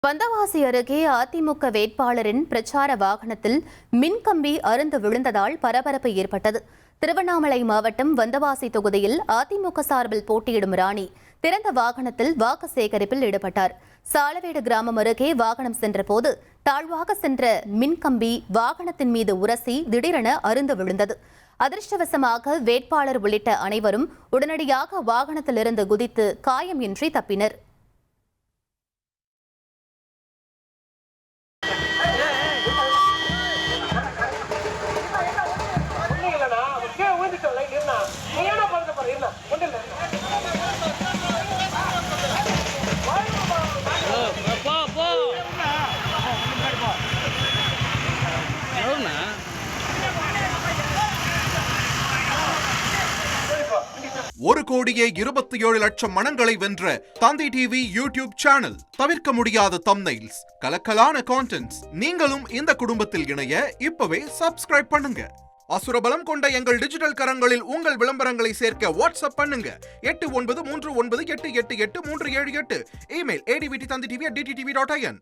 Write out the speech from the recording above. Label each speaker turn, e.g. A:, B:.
A: வந்தவாசி அருகே அதிமுக வேட்பாளரின் பிரச்சார வாகனத்தில் மின்கம்பி அறுந்து விழுந்ததால் பரபரப்பு ஏற்பட்டது. திருவண்ணாமலை மாவட்டம் வந்தவாசி தொகுதியில் அதிமுக சார்பில் போட்டியிடும் ராணி திறந்த வாகனத்தில் வாக்கு சேகரிப்பில் ஈடுபட்டார். சாலவேடு கிராமம் அருகே வாகனம் சென்றபோது தாழ்வாக சென்ற மின்கம்பி வாகனத்தின் மீது உரசி திடீரென அறுந்து விழுந்தது. அதிர்ஷ்டவசமாக வேட்பாளர் உள்ளிட்ட அனைவரும் உடனடியாக வாகனத்திலிருந்து குதித்து காயம் இன்றி தப்பினர்.
B: ஒரு கோடியே 27 லட்சம் மனங்களை வென்ற தந்தி டிவி யூடியூப் சேனல். தவிர்க்க முடியாத தம்ப்நெயில்ஸ், கலக்கலான கான்டென்ட்ஸ். நீங்களும் இந்த குடும்பத்தில் இணைய இப்பவே சப்ஸ்கிரைப் பண்ணுங்க. அசுரபலம் கொண்ட எங்கள் டிஜிட்டல் கரங்களில் உங்கள் விளம்பரங்களை சேர்க்க வாட்ஸ்அப் பண்ணுங்க. 893988883778. Email advtthanditv@dttv.in.